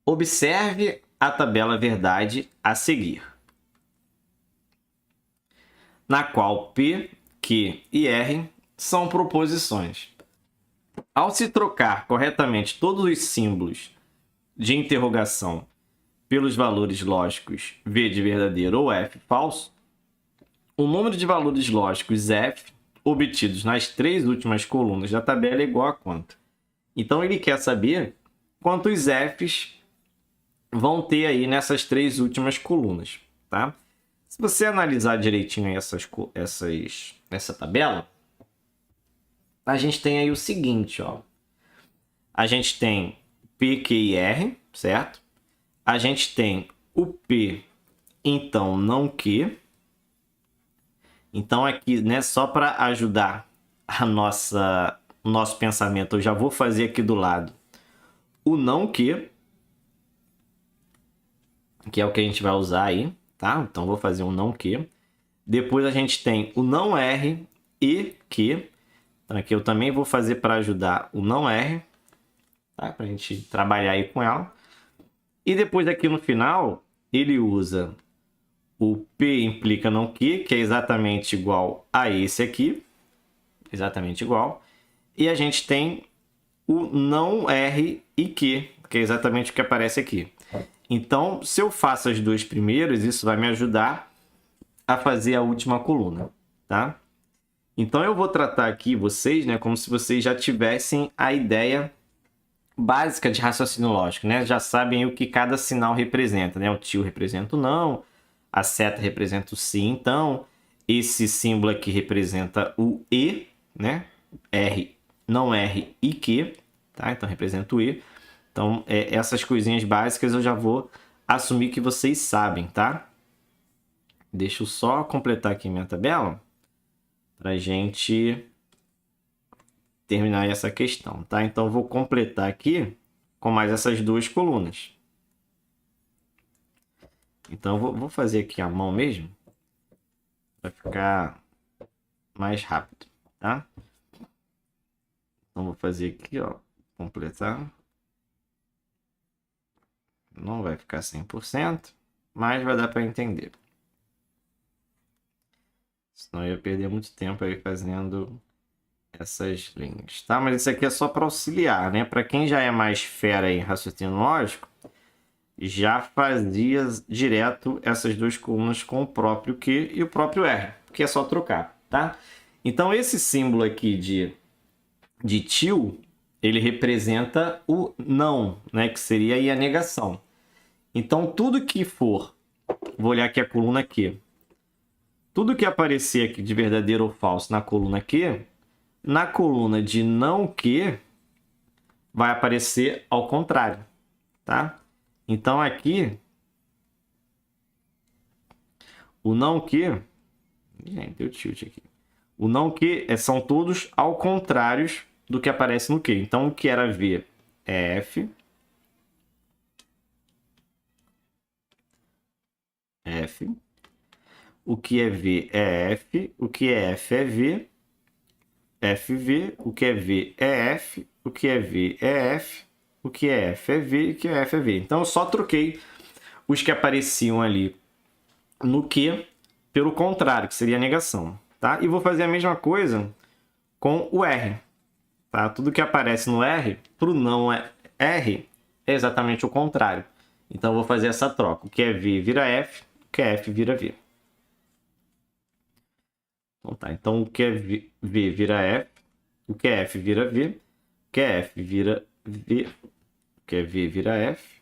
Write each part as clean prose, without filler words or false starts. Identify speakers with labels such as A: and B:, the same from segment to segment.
A: Observe a tabela verdade a seguir, na qual P, Q e R são proposições. Ao se trocar corretamente todos os símbolos de interrogação pelos valores lógicos V de verdadeiro ou F falso, o número de valores lógicos F obtidos nas 3 últimas colunas da tabela é igual a quanto? Então, ele quer saber quantos Fs vão ter aí nessas 3 últimas colunas, tá? Se você analisar direitinho essa tabela, a gente tem aí o seguinte, ó. A gente tem P, Q e R, certo? A gente tem o P, então não Q. Então aqui, né, só para ajudar o nosso pensamento, eu já vou fazer aqui do lado o não Q, que é o que a gente vai usar aí, tá? Então vou fazer um não Q. Depois a gente tem o não R e Q. Então aqui eu também vou fazer para ajudar o não R, tá? Para a gente trabalhar aí com ela. E depois aqui no final, ele usa o P implica não Q, que é exatamente igual a esse aqui. Exatamente igual. E a gente tem o não R e Q, que é exatamente o que aparece aqui. Então, se eu faço as duas primeiras, isso vai me ajudar a fazer a última coluna, tá? Então, eu vou tratar aqui vocês, né, como se vocês já tivessem a ideia básica de raciocínio lógico, né? Já sabem o que cada sinal representa, né? O tio representa o não, a seta representa o sim. Então, esse símbolo aqui representa o e, né? R, não R e Q, tá? Então, representa o e. Então, essas coisinhas básicas eu já vou assumir que vocês sabem, tá? Deixa eu só completar aqui minha tabela para a gente terminar essa questão, tá? Então, eu vou completar aqui com mais essas duas colunas. Então, eu vou fazer aqui a mão mesmo, para ficar mais rápido, tá? Então, vou fazer aqui, ó, completar. Não vai ficar 100%, mas vai dar para entender. Senão eu ia perder muito tempo aí fazendo essas linhas, tá? Mas isso aqui é só para auxiliar, né? Para quem já é mais fera em raciocínio lógico, já fazia direto essas duas colunas com o próprio Q e o próprio R, porque é só trocar, tá? Então, esse símbolo aqui de tio, ele representa o não, né? Que seria aí a negação. Então, tudo que for... Vou olhar aqui a coluna Q. Tudo que aparecer aqui de verdadeiro ou falso na coluna Q, na coluna de não Q, vai aparecer ao contrário, tá? Então, aqui, o não Q... Gente, deu tilt aqui. O não Q são todos ao contrário do que aparece no Q. Então, o que era V é F. F. O que é V é F. O que é F é V. FV. O que é V é F. O que é V é F. O que é F é V. E o que é F é V. Então, eu só troquei os que apareciam ali no Q pelo contrário, que seria a negação, tá? E vou fazer a mesma coisa com o R, tá? Tudo que aparece no R, para o não R, é exatamente o contrário. Então, eu vou fazer essa troca. O que é V vira F, o que é F vira V. Então, tá. Então, o que é V vira F, o que é F vira V, o que é F vira V, o que é V vira F,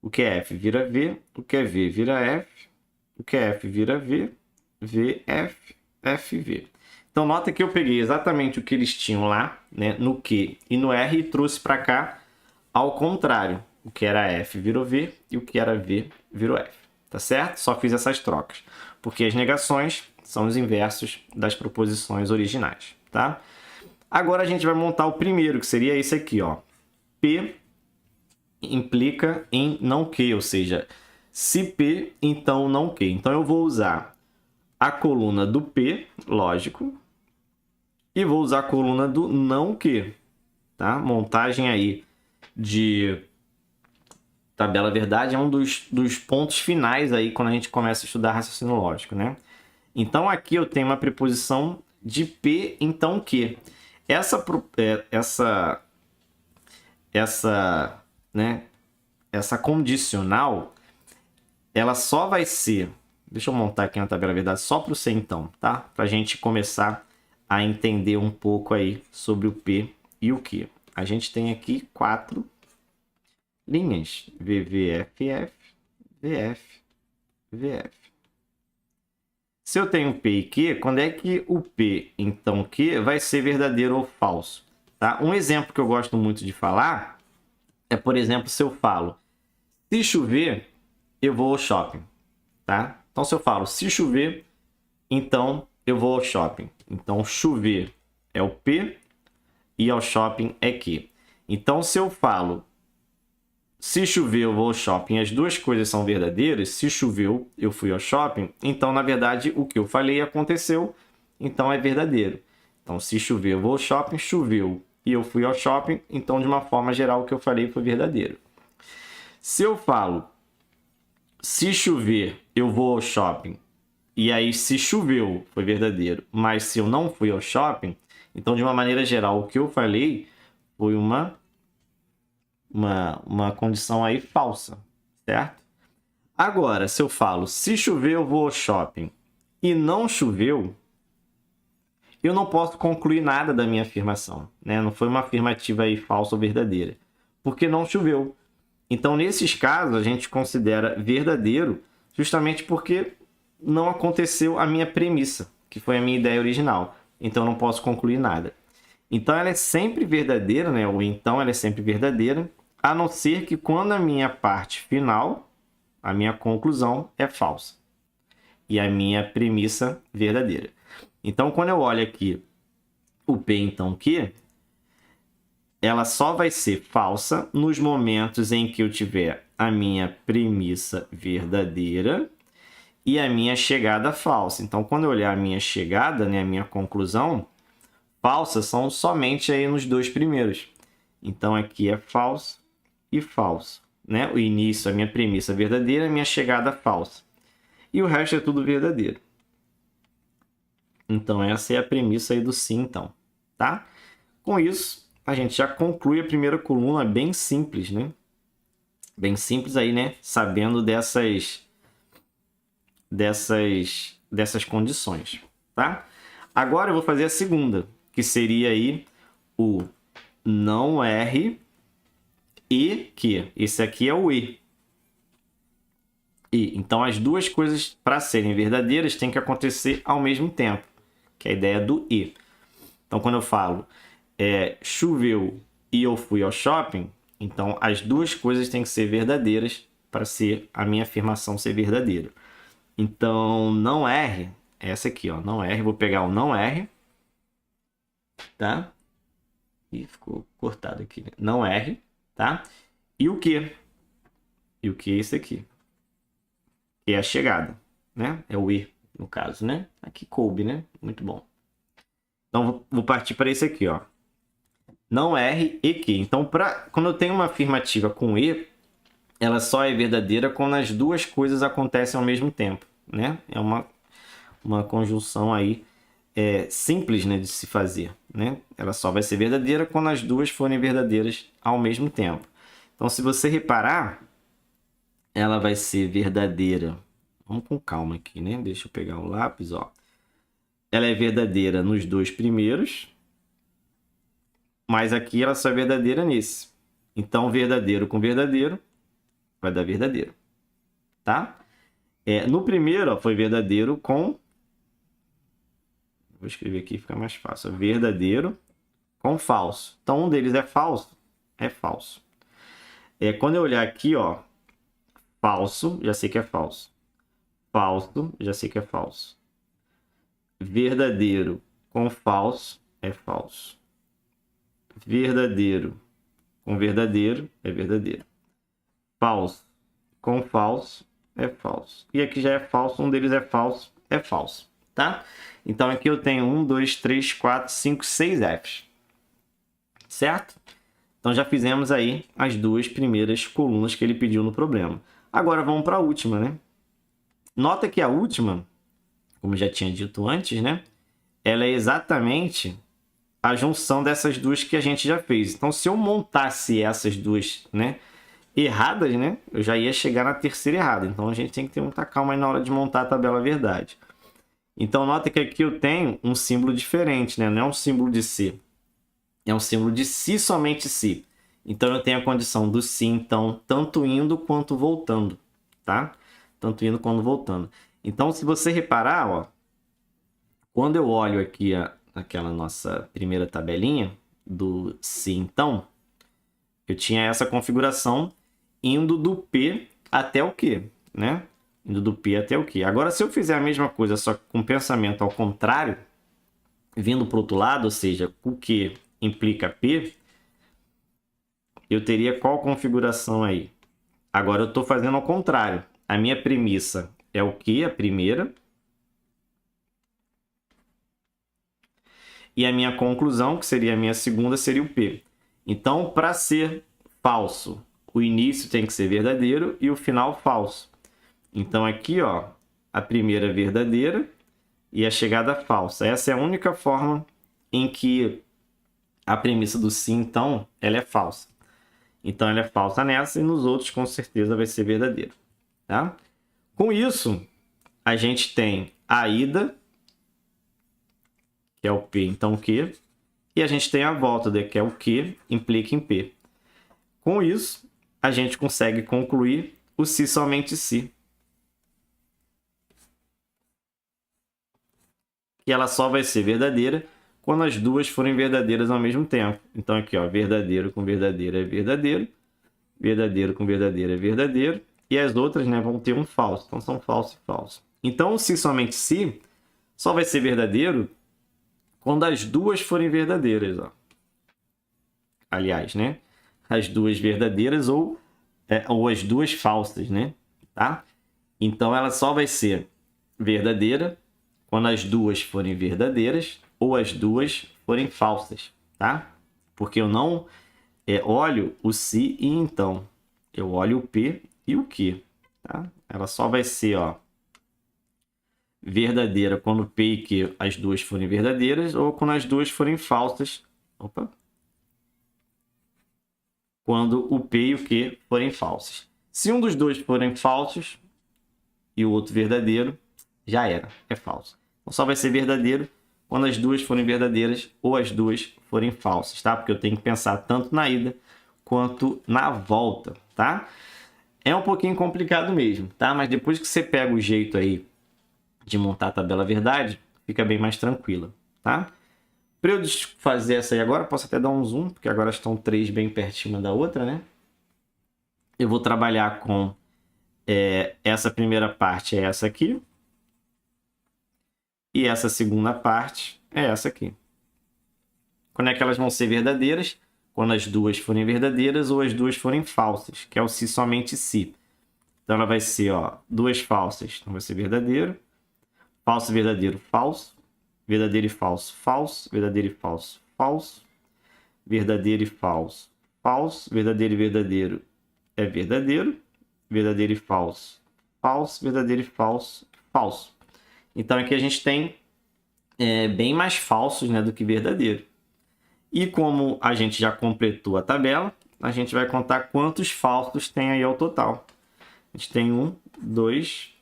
A: o que é F vira V, o que é V vira F, o que é F vira V, V, F, F, V. Então, nota que eu peguei exatamente o que eles tinham lá, né, no Q e no R, e trouxe para cá ao contrário. O que era F virou V e o que era V virou F. Tá certo? Só fiz essas trocas. Porque as negações são os inversos das proposições originais, tá? Agora a gente vai montar o primeiro, que seria esse aqui, ó. P implica em não Q, ou seja, se P, então não Q. Então, eu vou usar a coluna do P, lógico, e vou usar a coluna do não Q, tá? Montagem aí de tabela verdade é um dos pontos finais aí quando a gente começa a estudar raciocínio lógico, né? Então aqui eu tenho uma preposição de P, então que. Né, essa condicional, ela só vai ser... Deixa eu montar aqui na tabela verdade só para o C então, tá? Para a gente começar a entender um pouco aí sobre o P e o Q. A gente tem aqui 4 linhas. VVFF, VF, VF. Se eu tenho P e Q, quando é que o P, então Q, vai ser verdadeiro ou falso? Tá? Um exemplo que eu gosto muito de falar é, por exemplo, se eu falo, se chover, eu vou ao shopping. Tá? Então, se eu falo, se chover, então eu vou ao shopping. Então, chover é o P e ao shopping é Q. Então, se eu falo, se chover, eu vou ao shopping, as duas coisas são verdadeiras. Se choveu, eu fui ao shopping. Então, na verdade, o que eu falei aconteceu, então é verdadeiro. Então, se chover, eu vou ao shopping, choveu e eu fui ao shopping. Então, de uma forma geral, o que eu falei foi verdadeiro. Se eu falo, se chover, eu vou ao shopping, e aí se choveu, foi verdadeiro. Mas se eu não fui ao shopping, então, de uma maneira geral, o que eu falei foi uma condição aí falsa, certo? Agora, se eu falo, se chover, eu vou ao shopping, e não choveu, eu não posso concluir nada da minha afirmação, né? Não foi uma afirmativa aí falsa ou verdadeira, porque não choveu. Então, nesses casos, a gente considera verdadeiro justamente porque não aconteceu a minha premissa, que foi a minha ideia original. Então, eu não posso concluir nada. Então, ela é sempre verdadeira, né? Ou então ela é sempre verdadeira, a não ser que quando a minha parte final, a minha conclusão, é falsa. E a minha premissa verdadeira. Então, quando eu olho aqui o P, então, Q, ela só vai ser falsa nos momentos em que eu tiver a minha premissa verdadeira e a minha chegada falsa. Então, quando eu olhar a minha chegada, né, a minha conclusão, falsa são somente aí nos dois primeiros. Então, aqui é falso e falso, né? O início, a minha premissa verdadeira, a minha chegada falsa. E o resto é tudo verdadeiro. Então, essa é a premissa aí do sim, então, tá? Com isso, a gente já conclui a primeira coluna, bem simples, né? Bem simples aí, né? Sabendo dessas condições, tá? Agora eu vou fazer a segunda, que seria aí o não R e que. Esse aqui é o E. Então, as duas coisas, para serem verdadeiras, têm que acontecer ao mesmo tempo, que é a ideia do E. Então, quando eu falo choveu e eu fui ao shopping, então as duas coisas têm que ser verdadeiras para ser a minha afirmação ser verdadeira. Então, não R, essa aqui, ó, não R, vou pegar o não R, tá? E ficou cortado aqui, né? Não R, tá? E o que? E o que é esse aqui? Que é a chegada, né? É o E, no caso, né? Aqui coube, né? Muito bom. Então, vou partir para esse aqui, ó. Não R e que. Então, quando eu tenho uma afirmativa com E, ela só é verdadeira quando as duas coisas acontecem ao mesmo tempo, né? É uma conjunção aí simples, né, de se fazer, né? Ela só vai ser verdadeira quando as duas forem verdadeiras ao mesmo tempo. Então, se você reparar, ela vai ser verdadeira. Vamos com calma aqui, né? Deixa eu pegar o lápis, ó. Ela é verdadeira nos dois primeiros, mas aqui ela só é verdadeira nesse. Então, verdadeiro com verdadeiro vai dar verdadeiro, tá? No primeiro, ó, foi verdadeiro com... Vou escrever aqui, fica mais fácil. Verdadeiro com falso. Então, um deles é falso? É falso. Quando eu olhar aqui, ó, falso, já sei que é falso. Falso, já sei que é falso. Verdadeiro com falso é falso. Verdadeiro com verdadeiro é verdadeiro. Falso com falso é falso. E aqui já é falso, um deles é falso, tá? Então aqui eu tenho 1, 2, 3, 4, 5, 6 Fs. Certo? Então já fizemos aí as duas primeiras colunas que ele pediu no problema. Agora vamos para a última, né? Nota que a última, como já tinha dito antes, né? Ela é exatamente a junção dessas duas que a gente já fez. Então, se eu montasse essas duas, né, erradas, né, eu já ia chegar na terceira errada. Então, a gente tem que ter muita calma aí na hora de montar a tabela verdade. Então, nota que aqui eu tenho um símbolo diferente, né? Não é um símbolo de se, é um símbolo de se, somente se. Então, eu tenho a condição do se, então, tanto indo quanto voltando, tá? Tanto indo quanto voltando. Então, se você reparar, ó, quando eu olho aqui aquela nossa primeira tabelinha do se então, eu tinha essa configuração indo do P até o Q, né? Indo do P até o Q. Agora, se eu fizer a mesma coisa, só com pensamento ao contrário, vindo para o outro lado, ou seja, o Q implica P, eu teria qual configuração aí? Agora eu estou fazendo ao contrário. A minha premissa é o Q, a primeira, e a minha conclusão, que seria a minha segunda, seria o P. Então, para ser falso, o início tem que ser verdadeiro e o final falso. Então, aqui, ó, a primeira verdadeira e a chegada falsa. Essa é a única forma em que a premissa do sim, então, ela é falsa. Então, ela é falsa nessa e nos outros, com certeza, vai ser verdadeira. Tá? Com isso, a gente tem a ida, que é o P, então o Q, e a gente tem a volta, que é o Q, implica em P. Com isso, a gente consegue concluir o se somente se. E ela só vai ser verdadeira quando as duas forem verdadeiras ao mesmo tempo. Então aqui, ó, verdadeiro com verdadeiro é verdadeiro, verdadeiro com verdadeiro é verdadeiro, e as outras, né, vão ter um falso. Então são falso e falso. Então o se somente se só vai ser verdadeiro quando as duas forem verdadeiras, ó. Aliás, né? As duas verdadeiras ou as duas falsas, né? Tá? Então ela só vai ser verdadeira quando as duas forem verdadeiras ou as duas forem falsas, tá? Porque eu não olho o se e então. Eu olho o P e o Q, tá? Ela só vai ser, ó, verdadeira quando P e Q as duas forem verdadeiras ou quando as duas forem falsas. Opa! Quando o P e o Q forem falsos. Se um dos dois forem falsos e o outro verdadeiro, já era, é falso. Então só vai ser verdadeiro quando as duas forem verdadeiras ou as duas forem falsas, tá? Porque eu tenho que pensar tanto na ida quanto na volta, tá? É um pouquinho complicado mesmo, tá? Mas depois que você pega o jeito aí de montar a tabela verdade, fica bem mais tranquila, tá? Para eu fazer essa aí agora, posso até dar um zoom, porque agora estão três bem pertinho da outra, né? Eu vou trabalhar com essa primeira parte é essa aqui. E essa segunda parte é essa aqui. Quando é que elas vão ser verdadeiras? Quando as duas forem verdadeiras ou as duas forem falsas, que é o se somente se. Então ela vai ser, ó, duas falsas, então vai ser verdadeiro. Falso, verdadeiro, falso. Verdadeiro e falso, falso. Verdadeiro e falso, falso. Verdadeiro e falso, falso. Verdadeiro e verdadeiro é verdadeiro. Verdadeiro e falso, falso. Verdadeiro e falso, falso. Então aqui a gente tem bem mais falsos, né, do que verdadeiro. E como a gente já completou a tabela, a gente vai contar quantos falsos tem aí ao total. A gente tem 1, 2,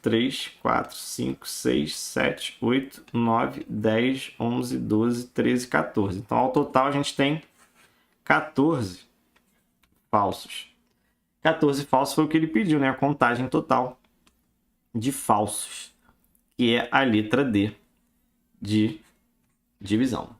A: 3, 4, 5, 6, 7, 8, 9, 10, 11, 12, 13, 14. Então, ao total, a gente tem 14 falsos. 14 falsos foi o que ele pediu, né? A contagem total de falsos, que é a letra D de divisão.